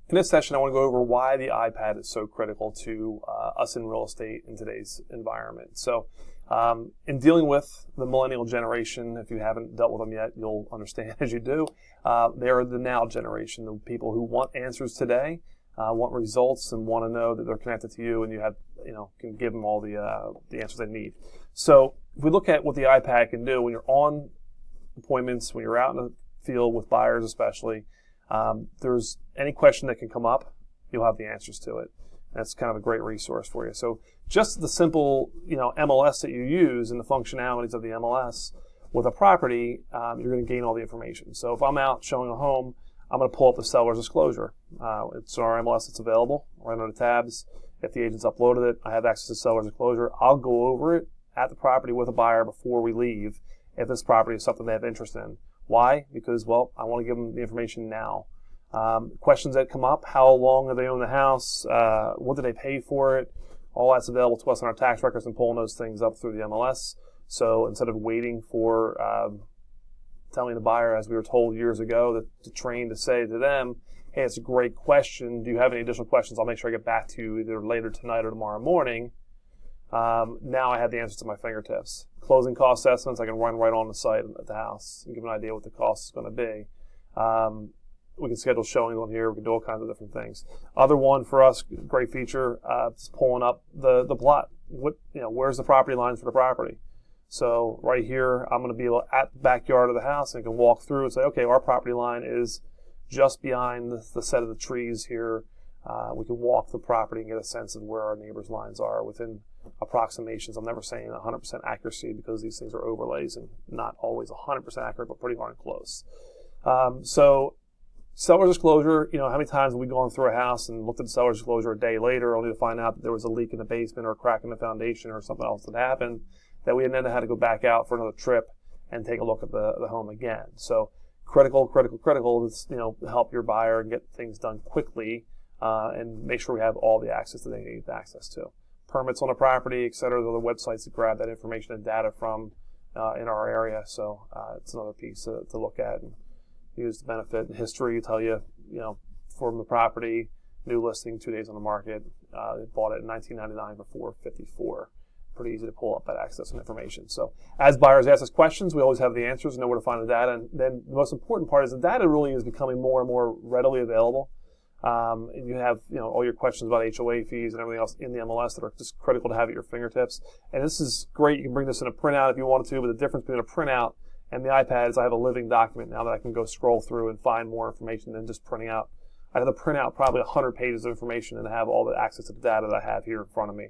In this session, I want to go over why the iPad is so critical to us in real estate in today's environment. So in dealing with the millennial generation, if you haven't dealt with them yet, you'll understand as you do. They are the now generation, the people who want answers today, want results, and want to know that they're connected to you, and can give them all the answers they need. So if we look at what the iPad can do when you're on appointments, when you're out in the field with buyers especially, there's any question that can come up, you'll have the answers to it. That's kind of a great resource for you. So just the simple, MLS that you use and the functionalities of the MLS with a property, you're going to gain all the information. So if I'm out showing a home, I'm going to pull up the seller's disclosure. It's our MLS that's available right under the tabs. If the agent's uploaded it, I have access to seller's disclosure. I'll go over it at the property with a buyer before we leave if this property is something they have interest in. Why? Because, I want to give them the information now. Questions that come up: how long have they owned the house? What did they pay for it? All that's available to us on our tax records and pulling those things up through the MLS. So instead of waiting for telling the buyer, as we were told years ago, to train to say to them, hey, it's a great question. Do you have any additional questions? I'll make sure I get back to you either later tonight or tomorrow morning. Now I have the answers to my fingertips. Closing cost estimates, I can run right on the site at the house and give an idea what the cost is going to be. We can schedule showings on here. We can do all kinds of different things. Other one for us, great feature, just pulling up the plot. Where's the property lines for the property? So right here, I'm going to be at the backyard of the house and I can walk through and say, okay, our property line is just behind the set of the trees here. We can walk the property and get a sense of where our neighbors' lines are within approximations. I'm never saying 100% accuracy because these things are overlays and not always 100% accurate, but pretty darn close. So seller's disclosure, how many times have we gone through a house and looked at the seller's disclosure a day later only to find out that there was a leak in the basement or a crack in the foundation or something else that happened that we then had to go back out for another trip and take a look at the home again. So critical to help your buyer and get things done quickly and make sure we have all the access that they need access to. Permits on the property, et cetera, there are other websites to grab that information and data from in our area. So it's another piece to look at and use the benefit and history. Tell you, from the property, new listing, 2 days on the market. They bought it in 1999 for $454. Pretty easy to pull up that access and information. So as buyers ask us questions, we always have the answers and know where to find the data. And then the most important part is the data really is becoming more and more readily available. And you have, all your questions about HOA fees and everything else in the MLS that are just critical to have at your fingertips. And this is great. You can bring this in a printout if you wanted to, but the difference between a printout and the iPad is I have a living document now that I can go scroll through and find more information than just printing out. I have to print out probably 100 pages of information and have all the access to the data that I have here in front of me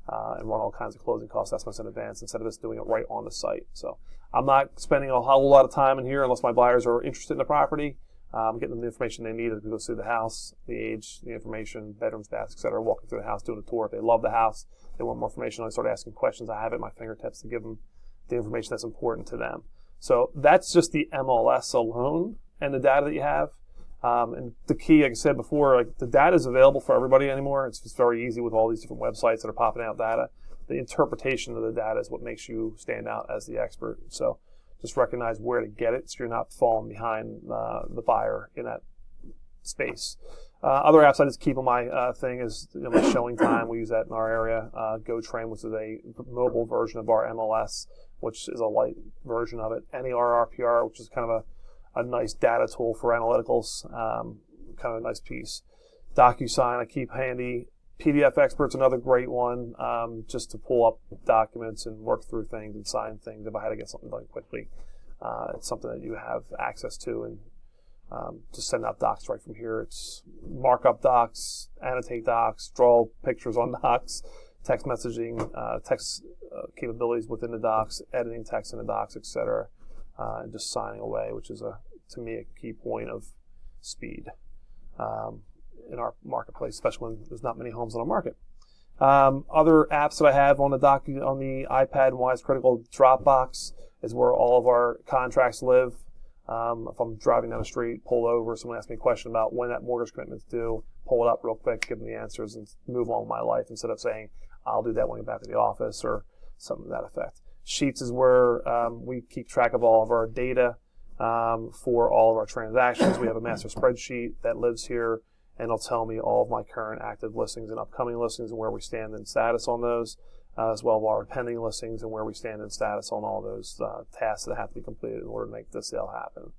and run all kinds of closing cost estimates in advance instead of just doing it right on the site. So I'm not spending a whole lot of time in here unless my buyers are interested in the property. I'm getting them the information they need as we go through the house, the age, the information, bedrooms, baths, et cetera, walking through the house, doing a tour. If they love the house, they want more information, I start asking questions. I have it at my fingertips to give them the information that's important to them. So that's just the MLS alone and the data that you have. And the key, like I said before, the data is available for everybody anymore. It's just very easy with all these different websites that are popping out data. The interpretation of the data is what makes you stand out as the expert. So just recognize where to get it so you're not falling behind the buyer in that space. Other apps I just keep on my thing is my showing time. We use that in our area. GoTrain, which is a mobile version of our MLS, which is a light version of it. NERRPR, which is kind of a nice data tool for analyticals, kind of a nice piece. DocuSign I keep handy. PDF Expert's another great one, just to pull up documents and work through things and sign things if I had to get something done quickly. It's something that you have access to and just send out docs right from here. It's markup docs, annotate docs, draw pictures on docs, text messaging, text capabilities within the docs, editing text in the docs, etc., and just signing away, which is to me a key point of speed in our marketplace, especially when there's not many homes on the market. Other apps that I have on the iPad and why it's critical, Dropbox is where all of our contracts live. If I'm driving down the street, pull over, someone asks me a question about when that mortgage commitment's due, pull it up real quick, give them the answers, and move on with my life instead of saying, I'll do that when I get back to the office or something to that effect. Sheets is where we keep track of all of our data for all of our transactions. We have a master spreadsheet that lives here, and it'll tell me all of my current active listings and upcoming listings and where we stand in status on those, as well as our pending listings and where we stand in status on all those tasks that have to be completed in order to make the sale happen.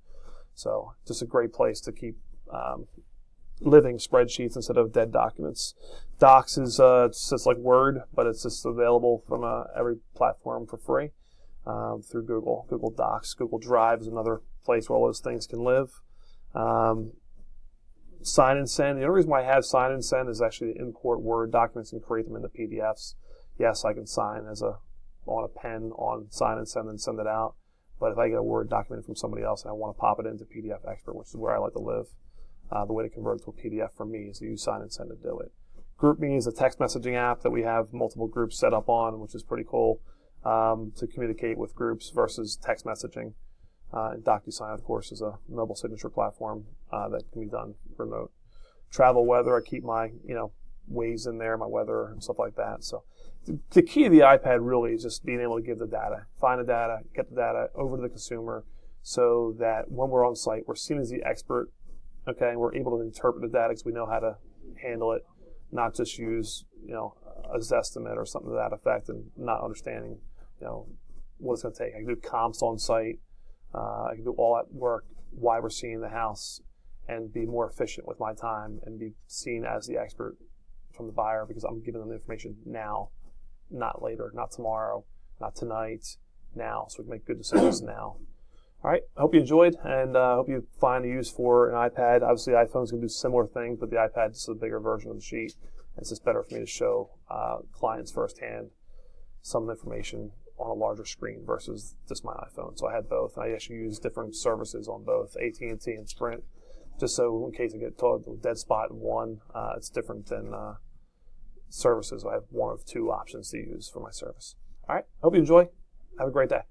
So just a great place to keep living spreadsheets instead of dead documents. Docs is it's just like Word, but it's just available from every platform for free through Google. Google Docs. Google Drive is another place where all those things can live. Sign and send. The only reason why I have sign and send is actually to import Word documents and create them into PDFs. Yes, I can sign on a pen on sign and send it out. But if I get a Word document from somebody else and I want to pop it into PDF Expert, which is where I like to live, the way to convert it to a PDF for me is to use sign and send to do it. GroupMe is a text messaging app that we have multiple groups set up on, which is pretty cool to communicate with groups versus text messaging. And DocuSign, of course, is a mobile signature platform that can be done remote. Travel weather, I keep my Waze in there, my weather and stuff like that. So the key to the iPad really is just being able to give the data, find the data, get the data over to the consumer, so that when we're on site, we're seen as the expert. Okay, we're able to interpret the data because we know how to handle it, not just use a Zestimate or something to that effect, and not understanding what it's going to take. I can do comps on site. I can do all that work while we're seeing the house and be more efficient with my time and be seen as the expert from the buyer because I'm giving them the information now, not later, not tomorrow, not tonight, now. So we can make good decisions now. All right, I hope you enjoyed, and I hope you find a use for an iPad. Obviously, iPhones can do similar things, but the iPad is a bigger version of the sheet. It's just better for me to show clients firsthand some information on a larger screen versus just my iPhone. So I had both. I actually use different services on both AT&T and Sprint, just so in case I get told a dead spot in one, it's different than services. I have one of two options to use for my service. All right, hope you enjoy. Have a great day.